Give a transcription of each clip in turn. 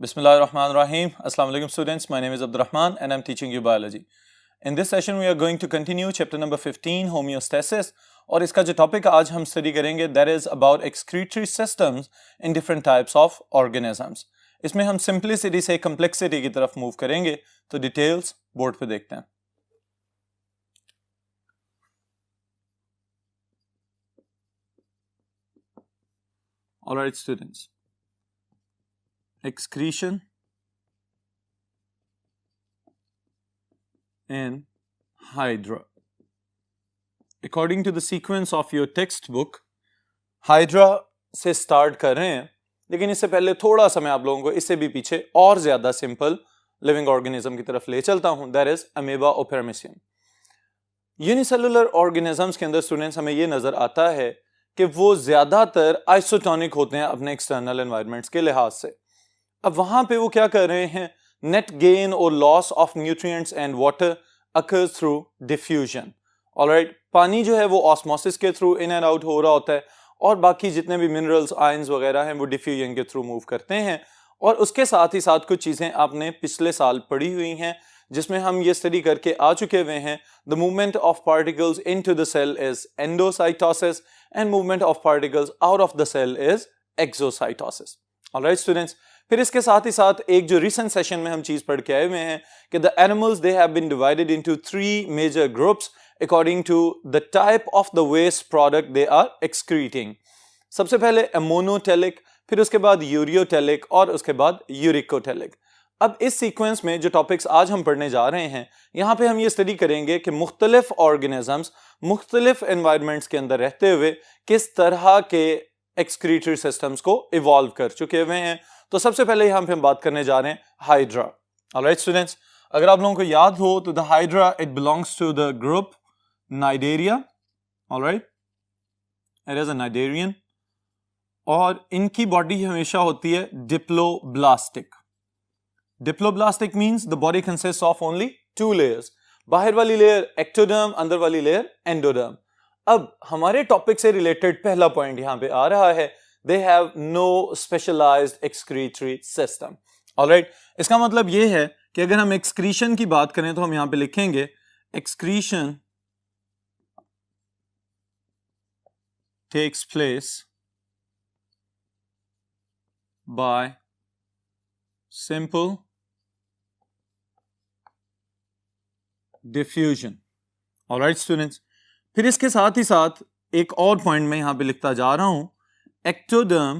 Bismillahirrahmanirrahim. Assalamu alaikum students. My name is Abdurrahman and I'm teaching you biology. In this session we are going to continue chapter number 15 homeostasis और इसका जो topic आज हम study करेंगे that is about excretory systems in different types of organisms. इसमें हम simplicity से complexity की तरफ मूव करेंगे तो डिटेल्स बोर्ड पे देखते हैं. Alright students. Excretion in hydra. According to the sequence of your textbook, hydra से स्टार्ट कर रहे हैं, लेकिन इससे पहले थोड़ा सा मैं आप लोगों को इससे भी पीछे और ज्यादा सिंपल लिविंग ऑर्गेनिज्म की तरफ ले चलता हूं. दैट इज अमीबा और पेरामीशियम. यूनिसेलुलर ऑर्गेनिजम्स के अंदर स्टूडेंट्स हमें ये नजर आता है कि वो ज्यादातर आइसोटोनिक होते हैं अपने एक्सटर्नल एनवायरनमेंट्स के लिहाज से. अब वहां पे वो क्या कर रहे हैं, नेट गेन और loss of nutrients and water occurs through diffusion. Alright, पानी जो है वो ऑस्मोसिस के थ्रू इन एंड आउट हो रहा होता है और बाकी जितने भी मिनरल्स आयंस वगैरह हैं वो डिफ्यूजन के थ्रू मूव करते हैं. और उसके साथ ही साथ कुछ चीजें आपने पिछले साल पढ़ी हुई हैं जिसमें हम ये स्टडी करके आ चुके हुए हैं. The movement of particles into the cell is endocytosis and movement of particles out of the cell is exocytosis. Alright students, फिर इसके साथ ही साथ एक जो रिसेंट सेशन में हम चीज पढ़ के आए हुए हैं कि the animals they have been divided into 3 major groups according to the type of the waste product they are excreting. सबसे पहले अमोनोटेलिक, फिर उसके बाद यूरियोटेलिक और उसके बाद यूरिकोटेलिक. अब इस सीक्वेंस में जो टॉपिक्स आज हम पढ़ने जा रहे हैं, यहाँ पे हम ये स्टडी करेंगे कि मुख्तलिफ ऑर्गेनिजम्स मुख्तलिफ एनवायरनमेंट्स के अंदर रहते हुए किस तरह के एक्सक्रीटरी सिस्टम्स को इवॉल्व कर चुके हुए हैं. तो सबसे पहले यहाँ पे हम बात करने जा रहे हैं हाइड्रा. ऑलराइट स्टूडेंट्स, अगर आप लोगों को याद हो तो the hydra it belongs to the group Cnidaria. Alright, it is a cnidarian और इनकी बॉडी हमेशा होती है diploblastic. Diploblastic means the body consist of only 2 layers. बाहर वाली लेयर एक्टोडर्म, अंदर वाली लेयर एंडोडर्म. अब हमारे टॉपिक से रिलेटेड पहला पॉइंट यहां पे आ रहा है, they have no specialized excretory system. Alright, इसका मतलब ये है कि अगर हम excretion की बात करें तो हम यहां पे लिखेंगे excretion takes place by simple diffusion. Alright students, फिर इसके साथ ही साथ एक और पॉइंट मैं यहां पे लिखता जा रहा हूं, ectoderm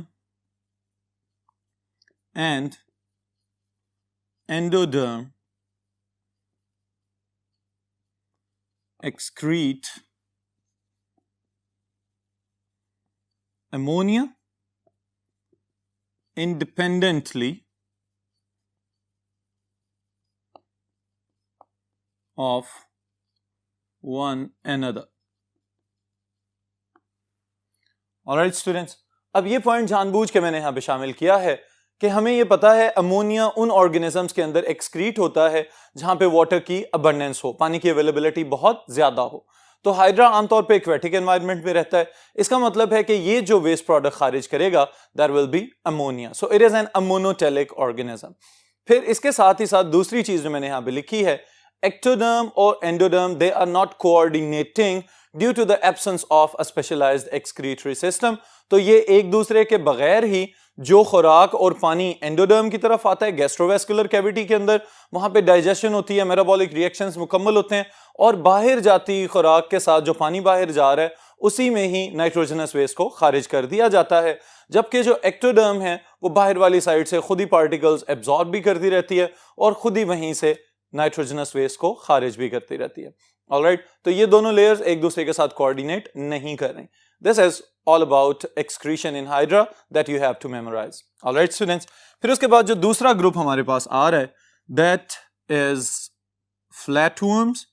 and endoderm excrete ammonia independently of one another. Alright students, अब ये पॉइंट जानबूझ के मैंने यहां पे शामिल किया है कि हमें ये पता है अमोनिया उन ऑर्गेनिजम्स के अंदर एक्सक्रीट होता है जहां पे वाटर की अबंडेंस हो, पानी की अवेलेबिलिटी बहुत ज्यादा हो. तो हाइड्रा आमतौर पे एक्वेटिक एनवायरनमेंट में रहता है. इसका मतलब है कि ये जो वेस्ट प्रोडक्ट खारिज करेगा that will be ammonia. So it is an ammonotelic organism. फिर इसके साथ ही साथ दूसरी चीज जो मैंने यहां पे लिखी है, एक्टोडर्म और endoderm they are not coordinating due to the absence of a specialised excretory system. तो ये एक दूसरे के बगैर ही जो खुराक और पानी एंडोडर्म की तरफ आता है गैस्ट्रोवेस्कुलर कैविटी के अंदर, वहां पे डाइजेशन होती है, मेटाबॉलिक रिएक्शंस मुकम्मल होते हैं और बाहर जाती खुराक के साथ जो पानी बाहर जा रहा है उसी में ही नाइट्रोजनस वेस्ट को खारिज कर दिया जाता है. जबकि जो एक्टोडर्म है वो बाहर वाली साइड से खुद ही पार्टिकल्स एब्जॉर्ब भी करती रहती है और खुद ही वहीं से नाइट्रोजनस वेस्ट को खारिज भी करती रहती है. ऑलराइट, तो ये दोनों लेयर्स एक दूसरे के साथ कोऑर्डिनेट नहीं कर रही. This is all about excretion in hydra that you have to memorise. Alright students, फिर उसके बाद जो दूसरा ग्रुप हमारे पास आ रहा है दैट इज फ्लैटवर्म्स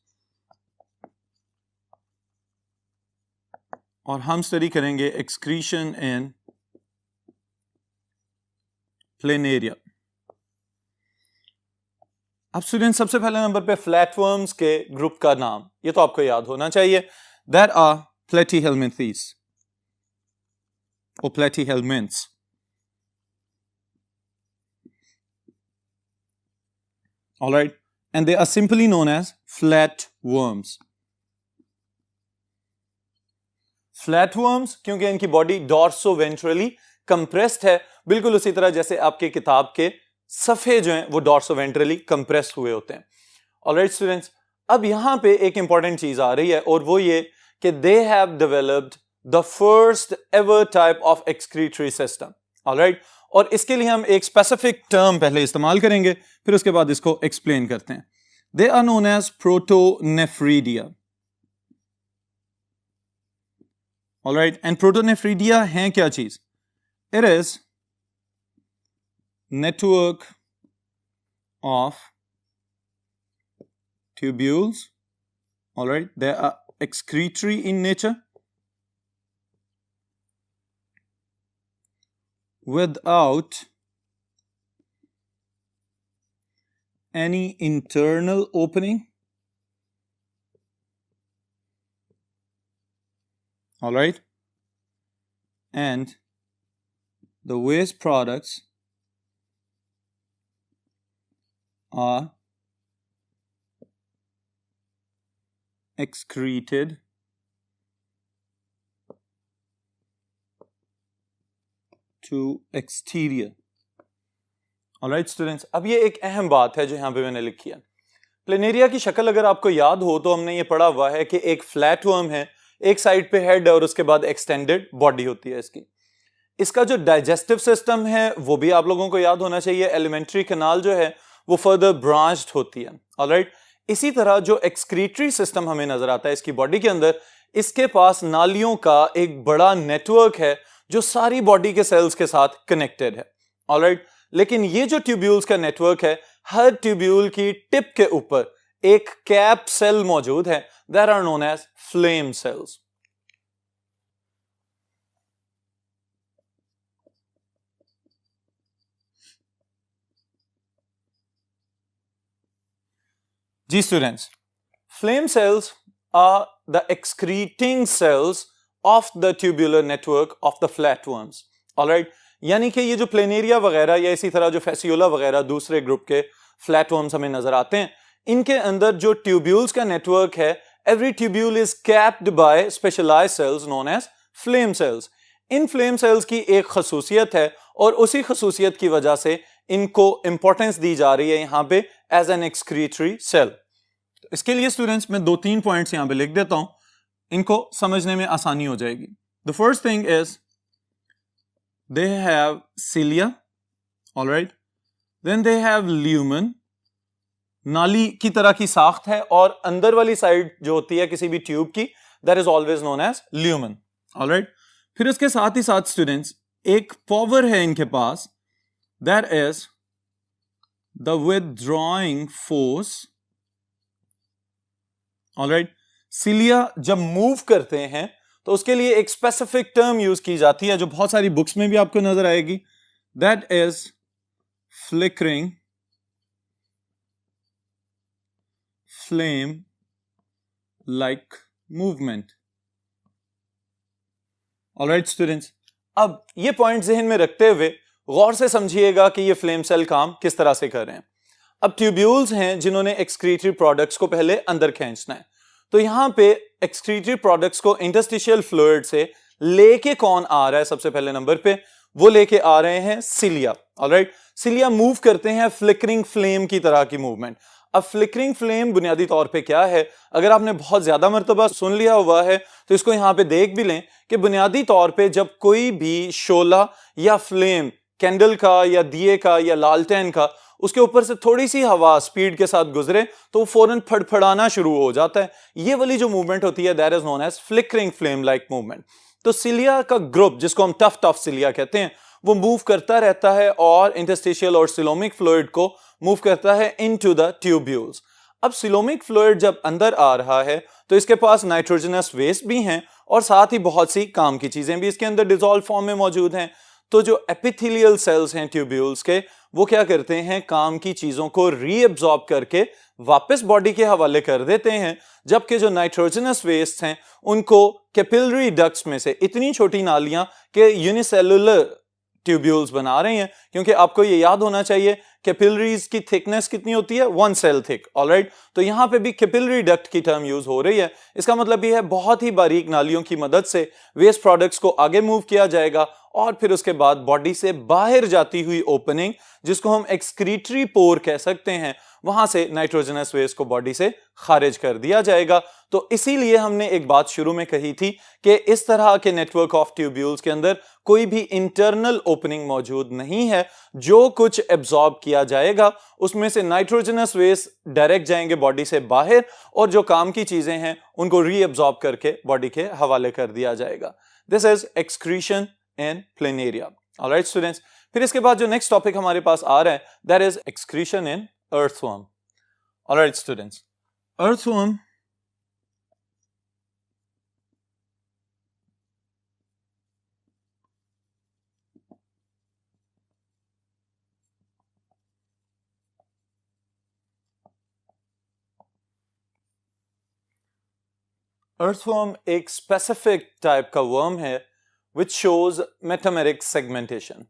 और हम स्टडी करेंगे एक्सक्रीशन इन प्लेनेरिया. अब स्टूडेंट सबसे पहले नंबर पे फ्लैटवर्म्स के ग्रुप का नाम ये तो आपको याद होना चाहिए. देयर आर प्लेटीहेल्मिंथीज और प्लेटीहेल्मिंथ्स. all right, and they are simply known as flatworms. Flatworms क्योंकि इनकी बॉडी डॉर्सोवेंट्रली कंप्रेस्ड है, बिल्कुल उसी तरह जैसे आपके किताब के सफे जो हैं वो डॉर्सोवेंट्रली कंप्रेस्ड हुए होते हैं। ऑलराइट स्टूडेंट्स, अब यहां पे एक इंपॉर्टेंट चीज आ रही है और वो ये कि they have developed the first ever type of excretory system. Alright, और इसके लिए हम एक स्पेसिफिक टर्म पहले इस्तेमाल करेंगे, फिर उसके बाद इसको एक्सप्लेन करते हैं। They are known as protonephridia. Alright, and protonephridia है क्या चीज? It is network of tubules, all right, they are excretory in nature without any internal opening, all right, and the waste products are excreted to exterior. Alright students, अब ये एक अहम बात है जो यहां पे मैंने लिखी है। प्लेनेरिया की शक्ल अगर आपको याद हो तो हमने ये पढ़ा हुआ है कि एक फ्लैटवर्म है, एक साइड पे हेड है और उसके बाद एक्सटेंडेड बॉडी होती है इसकी। इसका जो डाइजेस्टिव सिस्टम है वो भी आप लोगों को याद होना चाहिए। एलिमेंट्री कैनाल जो है वो फर्दर ब्रांच्ड होती है। ऑलराइट, इसी तरह जो एक्सक्रीटरी सिस्टम हमें नजर आता है इसकी बॉडी के अंदर, इसके पास नालियों का एक बड़ा नेटवर्क है जो सारी बॉडी के सेल्स के साथ कनेक्टेड है। ऑलराइट, लेकिन ये जो ट्यूब्यूल्स का नेटवर्क है, हर ट्यूब्यूल की टिप के ऊपर एक कैप सेल मौजूद है, that are known as flame cells. जी students, flame cells are the excreting cells of the tubular network of the flatworms. Alright, यानी कि ये जो प्लेनेरिया वगैरह या इसी तरह जो फेसियोला वगैरह दूसरे ग्रुप के फ्लैटवर्म्स हमें नजर आते हैं, इनके अंदर जो ट्यूब्यूल्स का नेटवर्क है, every tubule is capped by specialized cells known as flame cells. In flame cells की एक खसूसियत है और उसी खसूसियत की वजह से इनको इंपॉर्टेंस दी जा रही है यहां पे एज एन एक्सक्रीटरी सेल। इसके लिए स्टूडेंट्स मैं 2-3 पॉइंट्स यहां पे लिख देता हूं, इनको समझने में आसानी हो जाएगी। The first thing is they have cilia, alright, then they have lumen, नाली की तरह की साख्त है और अंदर वाली साइड जो होती है किसी भी ट्यूब की, that is always known as lumen. Alright, फिर इसके साथ ही साथ स्टूडेंट्स एक पावर है इनके पास, that is the withdrawing force. Alright, cilia जब मूव करते हैं तो उसके लिए एक स्पेसिफिक टर्म यूज की जाती है जो बहुत सारी बुक्स में भी आपको नजर आएगी, that is flickering flame like movement. Alright students, अब ये पॉइंट जहन में रखते हुए गौर से समझिएगा कि ये फ्लेम सेल काम किस तरह से कर रहे हैं। अब ट्यूब्यूल्स हैं जिन्होंने एक्सक्रीटरी प्रोडक्ट्स को पहले अंदर खींचना है, तो यहां पे एक्सक्रीटरी प्रोडक्ट्स को इंटरस्टिशियल फ्लूइड से लेके कौन आ रहा है? सबसे पहले नंबर पे वो लेके आ रहे हैं सिलिया। ऑलराइट, सिलिया मूव करते हैं फ्लिकरिंग फ्लेम की तरह की मूवमेंट। अब फ्लिकरिंग फ्लेम बुनियादी तौर पे क्या है, अगर आपने बहुत ज्यादा मर्तबा सुन लिया हुआ है तो इसको यहां पे देख भी लें कि बुनियादी तौर पे जब कोई भी शोला या फ्लेम कैंडल का या दिए का या लालटेन का उसके ऊपर से थोड़ी सी हवा स्पीड के साथ गुजरे तो वो फौरन फड़फड़ाना शुरू हो जाता है। ये वाली जो मूवमेंट होती है that is known as flickering flame like movement. तो सिलिया का ग्रुप जिसको हम टफ सिलिया कहते हैं वो मूव करता रहता है और इंटरस्टिशियल और सिलोमिक फ्लूइड को मूव करता है इनटू द ट्यूब्यूल्स। अब सिलोमिक फ्लूइड जब अंदर आ रहा है तो इसके पास नाइट्रोजनस वेस्ट भी हैं और साथ ही बहुत सी काम की चीजें भी इसके अंदर डिसॉल्व फॉर्म में मौजूद हैं। तो जो एपिथेलियल सेल्स हैं ट्यूब्यूल्स के, वो क्या करते हैं, काम की चीजों को रीअब्सॉर्ब करके वापस बॉडी के हवाले कर देते हैं, जबकि जो नाइट्रोजनस वेस्ट हैं उनको कैपिलरी डक्ट्स में से इतनी छोटी नालियां के यूनिसेलुलर ट्यूब्यूल्स बना रहे हैं। क्योंकि आपको ये याद होना चाहिए कैपिलरीज की थिकनेस कितनी होती है, 1 सेल थिक। ऑलराइट, तो यहां पे भी कैपिलरी डक्ट की टर्म यूज हो रही है। इसका मतलब ये है बहुत ही बारीक नालियों की मदद से वेस्ट प्रोडक्ट्स को आगे मूव किया जाएगा और फिर उसके बाद बॉडी से बाहर जाती हुई ओपनिंग, जिसको हम एक्सक्रीटरी पोर कह सकते हैं, वहां से नाइट्रोजनस वेस्ट को बॉडी से खारिज कर दिया जाएगा। तो इसीलिए हमने एक बात शुरू में कही थी कि इस तरह के नेटवर्क ऑफ ट्यूब्यूल्स के अंदर कोई भी इंटरनल ओपनिंग मौजूद नहीं है। जो कुछ एब्जॉर्ब किया जाएगा उसमें से नाइट्रोजनस वेस्ट डायरेक्ट जाएंगे बॉडी से बाहर और जो काम की चीजें हैं उनको रीअब्जॉर्ब करके बॉडी के हवाले कर दिया जाएगा। This is excretion in planaria. Alright students, फिर इसके बाद जो नेक्स्ट टॉपिक हमारे पास आ रहा है that is excretion in earthworm. All right, students. Earthworm एक स्पेसिफिक टाइप का वर्म है विच शोज मेटामेरिक सेगमेंटेशन।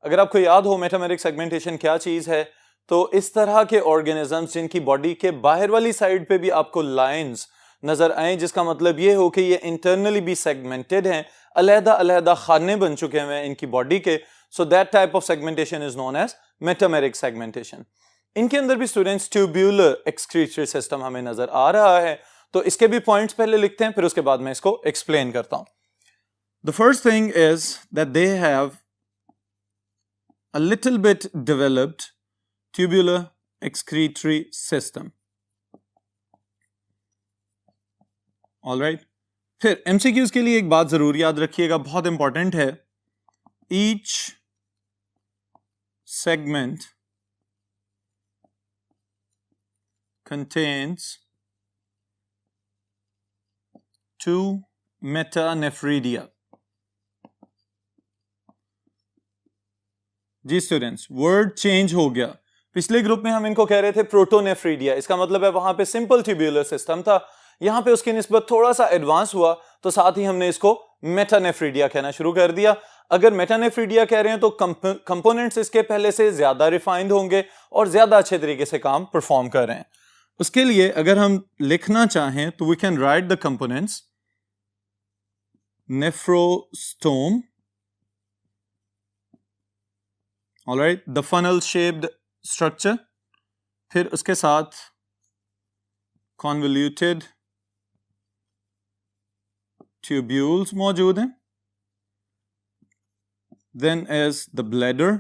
अगर आपको याद हो मेटामेरिक सेगमेंटेशन क्या चीज है, तो इस तरह के ऑर्गेनिजम्स जिनकी बॉडी के बाहर वाली साइड पे भी आपको लाइंस नजर आए, जिसका मतलब ये हो कि ये इंटरनली भी सेगमेंटेड हैं, अलहदा अलहदा खाने बन चुके हैं इनकी बॉडी के। So that type of segmentation is known as metameric segmentation. इनके अंदर भी स्टूडेंट्स ट्यूब्यूलर एक्सक्रीटरी सिस्टम हमें नजर आ रहा है। तो इसके भी पॉइंट्स पहले लिखते हैं, फिर उसके बाद मैं इसको एक्सप्लेन करता हूं। The first thing is that they have a little bit developed tubular excretory system. All right. फिर MCQs के लिए एक बात जरूर याद रखिएगा, बहुत इंपॉर्टेंट है। Each segment contains 2 metanephridia. जी स्टूडेंट्स, वर्ड चेंज हो गया। पिछले ग्रुप में हम इनको कह रहे थे प्रोटोनेफ्रीडिया, इसका मतलब है वहां पे सिंपल ट्यूब्यूलर सिस्टम था, यहां पे उसकी निस्बत थोड़ा सा एडवांस हुआ, तो साथ ही हमने इसको मेटानेफ्रीडिया कहना शुरू कर दिया। अगर मेटानेफ्रीडिया कह रहे हैं तो कंपोनेंट्स इसके पहले से ज्यादा रिफाइंड होंगे और ज्यादा अच्छे तरीके से काम परफॉर्म कर रहे हैं। उसके लिए अगर हम लिखना चाहें तो we can write the components nephrostome, alright, the funnel shaped structure, फिर उसके साथ कॉन्वोल्यूटेड ट्यूब्यूल्स मौजूद हैं, देन इज द ब्लैडर,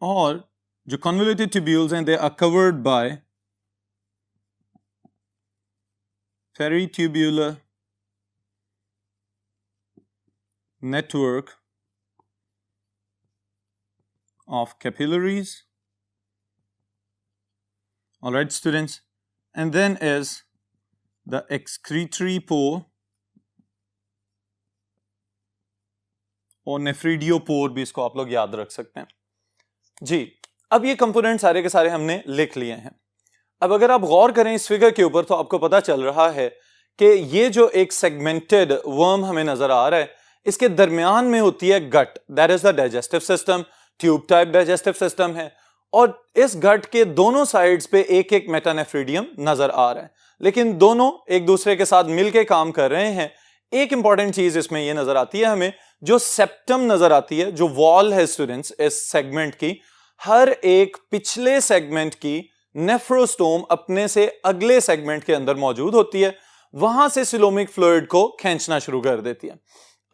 और जो कॉन्वोल्यूटेड ट्यूब्यूल्स हैं they are covered by peritubular network of capillaries. All right, students, and then is the excretory pore और नेफ्रीडियोपोर भी इसको आप लोग याद रख सकते हैं जी। अब ये कंपोनेंट सारे के सारे हमने लिख लिए हैं। अब अगर आप गौर करें इस फिगर के ऊपर तो आपको पता चल रहा है कि ये जो एक सेगमेंटेड वर्म हमें नजर आ रहा है, इसके दरमियान में होती है gut, that is the digestive system, tube type digestive system है, और इस गट के दोनों साइड्स पे एक एक मेटानेफ्रीडियम नजर आ रहा है, लेकिन दोनों एक दूसरे के साथ मिलके काम कर रहे हैं। एक इंपॉर्टेंट चीज इसमें यह नजर आती है हमें, जो सेप्टम नजर आती है, जो वॉल है स्टूडेंट्स इस सेगमेंट की, हर एक पिछले सेगमेंट की नेफ्रोस्टोम अपने से अगले सेगमेंट के अंदर मौजूद होती है, वहां से सिलोमिक फ्लूइड को खींचना शुरू कर देती है।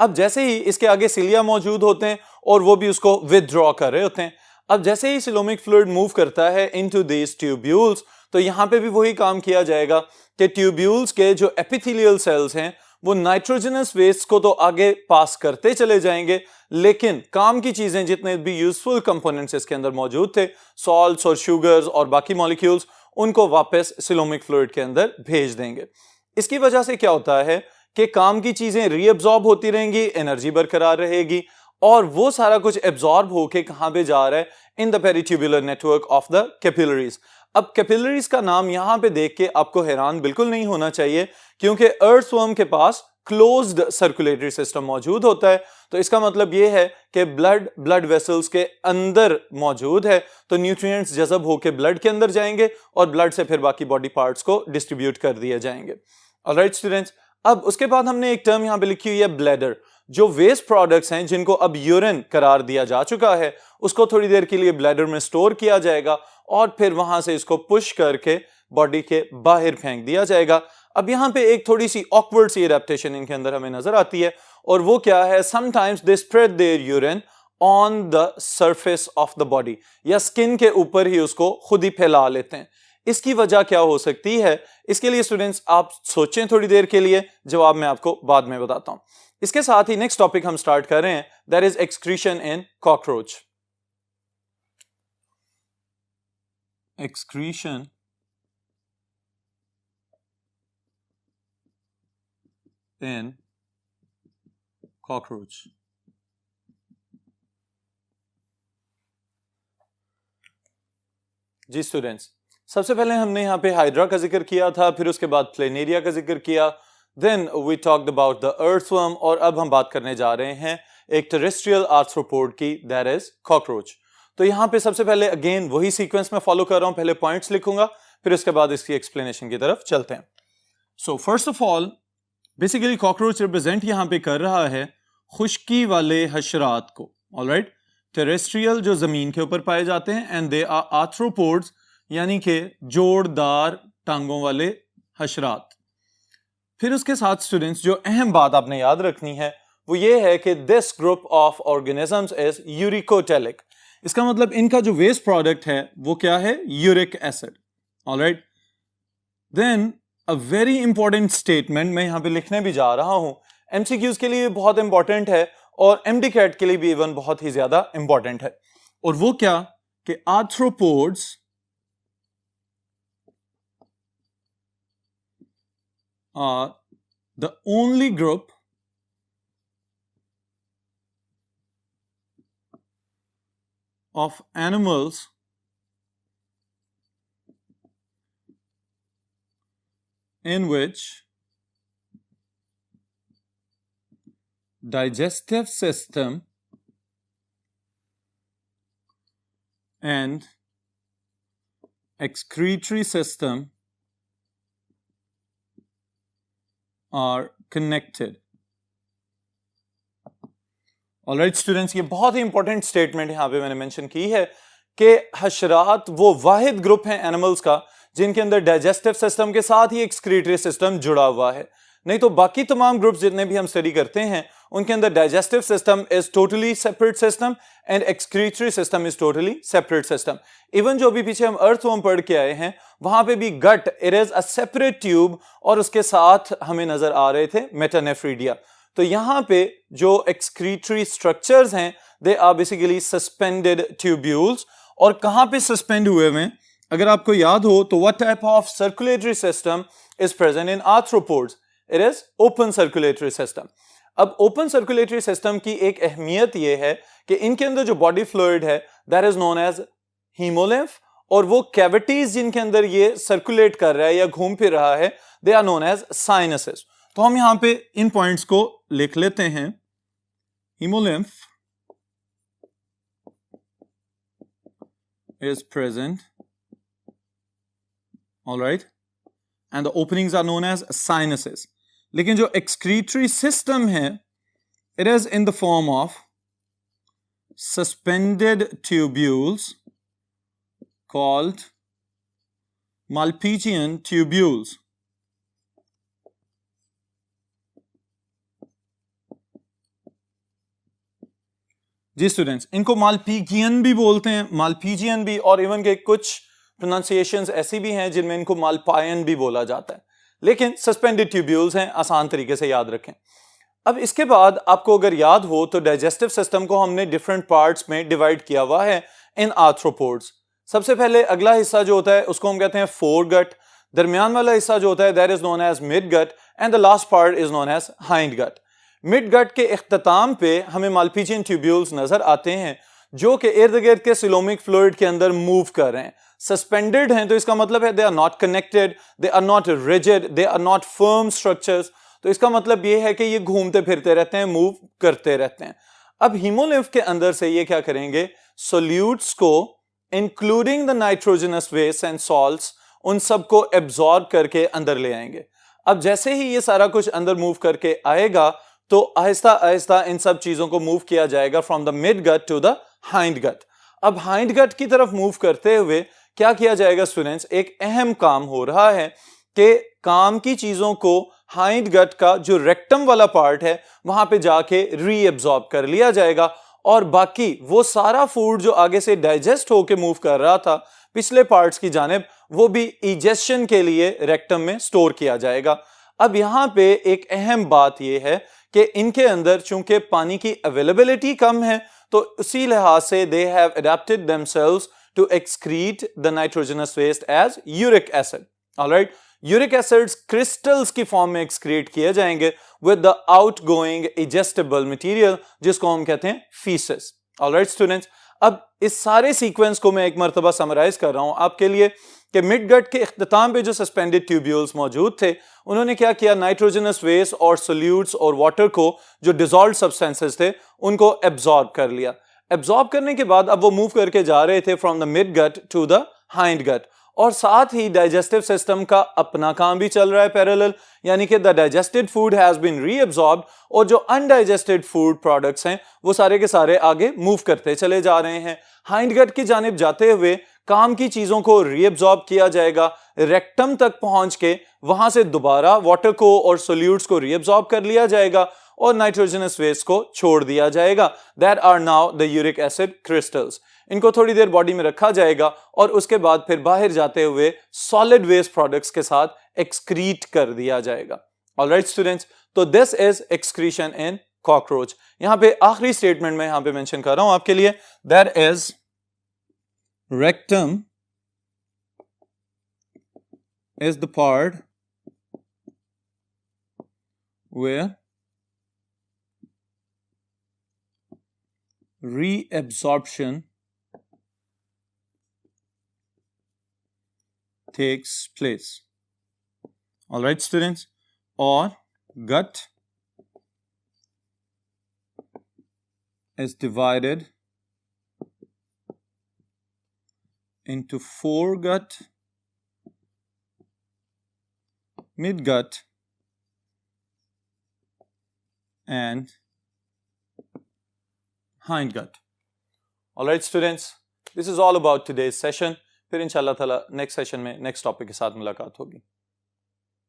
अब जैसे ही इसके आगे सिलिया मौजूद होते हैं और वो भी उसको विदड्रॉ कर रहे होते हैं। अब जैसे ही सिलोमिक फ्लूइड मूव करता है इनटू दीज ट्यूब्यूल्स, तो यहां पे भी वही काम किया जाएगा कि ट्यूब्यूल्स के जो एपिथेलियल सेल्स हैं वो नाइट्रोजनस वेस्ट को तो आगे पास करते चले जाएंगे, लेकिन काम की चीजें जितने भी यूजफुल कंपोनेंट्स इसके अंदर मौजूद थे, सॉल्ट्स और शुगर्स और बाकी मॉलिक्यूल्स, उनको वापस सिलोमिक फ्लूइड के अंदर भेज देंगे। इसकी वजह से क्या होता है कि काम की चीजें रीअब्सॉर्ब होती रहेंगी, एनर्जी बरकरार रहेगी, और वो सारा कुछ एब्सॉर्ब होके कहां पे जा रहा है, in the peritubular network of the capillaries. अब कैपिलरीज का नाम यहां पे देख के आपको हैरान बिल्कुल नहीं होना चाहिए, क्योंकि अर्थवर्म के पास क्लोज्ड सर्कुलेटरी सिस्टम मौजूद होता है। तो इसका मतलब यह है कि ब्लड वेसल्स के अंदर मौजूद है, तो न्यूट्रिएंट्स जज़ब होकर ब्लड के अंदर जाएंगे और ब्लड से फिर बाकी बॉडी पार्ट्स को डिस्ट्रीब्यूट कर दिए जाएंगे। ऑलराइट स्टूडेंट्स, अब उसके बाद हमने एक टर्म यहां पे लिखी हुई है ब्लैडर। जो वेस्ट प्रोडक्ट्स हैं जिनको अब यूरिन करार दिया जा चुका है, उसको थोड़ी देर के लिए ब्लैडर में स्टोर किया जाएगा और फिर वहां से इसको पुश करके बॉडी के बाहर फेंक दिया जाएगा। अब यहां पे एक थोड़ी सी ऑकवर्ड सी एडेप्टेशन इनके अंदर हमें नजर आती है, और वो क्या है, sometimes they spread their urine on the surface of the body, या स्किन के ऊपर ही उसको खुद ही फैला लेते हैं। इसकी वजह क्या हो सकती है, इसके लिए स्टूडेंट्स आप सोचें थोड़ी देर के लिए, जवाब मैं आपको बाद में बताता हूं। इसके साथ ही नेक्स्ट टॉपिक हम स्टार्ट कर रहे हैं, that is excretion in cockroach. Excretion in cockroach. जी स्टूडेंट्स, सबसे पहले हमने यहाँ पे हाइड्रा का जिक्र किया था, फिर उसके बाद प्लेनेरिया का जिक्र किया, then we talked about the earthworm, और अब हम बात करने जा रहे हैं एक टेरेस्ट्रियल आर्थ्रोपोड की, दैट इज कॉकरोच। तो यहाँ पे सबसे पहले अगेन वही सीक्वेंस में फॉलो कर रहा हूँ, पहले पॉइंट्स लिखूंगा फिर उसके बाद इसकी एक्सप्लेनेशन की तरफ चलते हैं। So first of all basically cockroach represent यहाँ पे कर रहा है खुश्की वाले हशरात को। ऑलराइट, टेरेस्ट्रियल जो जमीन के ऊपर पाए जाते हैं, एंड दे आर आर्थ्रोपोड्स यानी कि जोड़दार टांगों वाले हशरात। फिर उसके साथ स्टूडेंट्स जो अहम बात आपने याद रखनी है वो ये है कि this group of organisms is uricotelic. इसका मतलब इनका जो वेस्ट प्रोडक्ट है वो क्या है, uric acid. Alright, then a very important statement मैं यहां पे लिखने भी जा रहा हूं, एमसीक्यूज के लिए बहुत इंपॉर्टेंट है और एमडी कैट के लिए भी इवन बहुत ही ज्यादा इंपॉर्टेंट है, और वो क्या कि arthropods are the only group of animals in which digestive system and excretory system are connected. Alright students, ये बहुत ही इंपॉर्टेंट स्टेटमेंट यहां पे मैंने मेंशन की है कि हशरात वो वाहिद ग्रुप हैं एनिमल्स का जिनके अंदर डाइजेस्टिव सिस्टम के साथ ही एक्सक्रीटरी सिस्टम जुड़ा हुआ है। नहीं तो बाकी तमाम ग्रुप्स जितने भी हम स्टडी करते हैं उनके अंदर digestive system is totally separate system and excretory system is totally separate system. Even जो भी पीछे हम अर्थवर्म पढ़ के आए हैं वहां पे भी got it is a separate tube, और उसके साथ हमें नजर आ रहे थे मेटानेफ्रीडिया। तो यहां पे जो एक्सक्रीटरी स्ट्रक्चर्स हैं they are basically suspended tubules. और कहां पे सस्पेंड हुए हैं, अगर आपको याद हो तो what type of circulatory system is present in arthropods, it is open circulatory system. अब ओपन सर्कुलेटरी सिस्टम की एक अहमियत यह है कि इनके अंदर जो बॉडी फ्लूइड है that is known as haemolymph, और वो कैविटीज जिनके अंदर ये सर्कुलेट कर रहा है या घूम फिर रहा है they are known as sinuses. तो हम यहां पे इन पॉइंट्स को लिख लेते हैं, haemolymph is present, all right, and the openings are known as sinuses. लेकिन जो excretory system है it is in the form of suspended tubules called Malpighian tubules. Ji students, इनको मालपीजियन भी बोलते हैं, मालपीजियन भी, और इवन के कुछ प्रोनाउंसिएशंस ऐसी भी हैं जिनमें इनको मालपायन भी बोला जाता है, लेकिन सस्पेंडेड ट्यूब्यूल्स हैं, आसान तरीके से याद रखें। अब इसके बाद आपको अगर याद हो तो डाइजेस्टिव सिस्टम को हमने डिफरेंट पार्ट्स में डिवाइड किया हुआ है इन आर्थ्रोपोड्स। सबसे पहले अगला हिस्सा जो होता है उसको हम कहते हैं फोरगट, दरमियान वाला हिस्सा जो होता है that is known as midgut, and the last part is known as hindgut. Midgut के इख्तिताम पे हमें मालपीजियन ट्यूब्यूल्स नजर आते हैं जो कि इर्द गिर्द के सिलोमिक फ्लूइड के अंदर मूव कर रहे हैं। सस्पेंडेड हैं तो इसका मतलब है they are not connected, they are not rigid, they are not firm structures. तो इसका मतलब ये है कि ये घूमते फिरते रहते हैं, मूव करते रहते हैं। अब हीमोलिम्फ के अंदर से ये क्या करेंगे, सोल्यूट्स को including the nitrogenous waste and salts, उन सबको एब्जॉर्ब करके अंदर ले आएंगे। अब जैसे ही ये सारा कुछ अंदर मूव करके आएगा तो आहिस्ता आहिस्ता इन सब चीजों को मूव किया जाएगा from the midgut to the hindgut. अब हाइंड गट की तरफ मूव करते हुए क्या किया जाएगा स्टूडेंट्स, एक अहम काम हो रहा है कि काम की चीजों को हाइंड गट का जो रेक्टम वाला पार्ट है वहां पे जाके रीएब्सॉर्ब कर लिया जाएगा, और बाकी वो सारा फूड जो आगे से डाइजेस्ट होके मूव कर रहा था पिछले पार्ट्स की जानिब, वो भी इजेशन के लिए रेक्टम में स्टोर किया जाएगा। अब यहां पे एक अहम बात यह है कि इनके अंदर चूंकि पानी की अवेलेबिलिटी कम है तो उसी लिहाज से they have adapted themselves to excrete the nitrogenous waste as uric acid. Alright, uric acids crystals की फॉर्म में एक्सक्रीट किए जाएंगे with the outgoing egestable material, जिसको हम कहते हैं फीसेस। ऑलराइट स्टूडेंट्स, अब इस सारे सीक्वेंस को मैं एक मरतबा समराइज कर रहा हूं आपके लिए कि मिड गट के इख्तिताम पे जो सस्पेंडेड ट्यूब्यूल्स मौजूद थे उन्होंने क्या किया, नाइट्रोजनस वेस्ट और सोल्यूट्स और वाटर को, जो डिसॉल्व्ड सब्सटेंसेस थे, उनको एब्जॉर्ब कर लिया। एब्जॉर्ब करने के बाद अब वो मूव करके जा रहे थे from the midgut to the hindgut, और साथ ही डाइजेस्टिव सिस्टम का अपना काम भी चल रहा है पैरेलल, यानी कि the digested food has been reabsorbed और जो अनडाइजेस्टेड फूड प्रोडक्ट्स हैं वो सारे के सारे आगे मूव करते चले जा रहे हैं। हाइंड गट की जानिब जाते हुए काम की चीजों को रीअब्सॉर्ब किया जाएगा, रेक्टम तक पहुंच के वहां से दोबारा वाटर को और सोल्यूट्स को रीअब्सॉर्ब कर लिया जाएगा और नाइट्रोजनस वेस्ट को छोड़ दिया जाएगा। That are now the uric acid crystals. इनको थोड़ी देर बॉडी में रखा जाएगा और उसके बाद फिर बाहर जाते हुए सॉलिड वेस्ट प्रोडक्ट्स के साथ एक्सक्रीट कर दिया जाएगा। ऑलराइट स्टूडेंट्स, तो this is excretion in cockroach. यहां पे आखिरी स्टेटमेंट में यहां पे मेंशन कर रहा हूं आपके लिए, that is rectum is the part where reabsorption takes place. All right students, or gut is divided into foregut, midgut and hindgut. All right students, this is all about today's session. फिर इंशाल्लाह ताला next session में next topic के साथ मुलाकात होगी।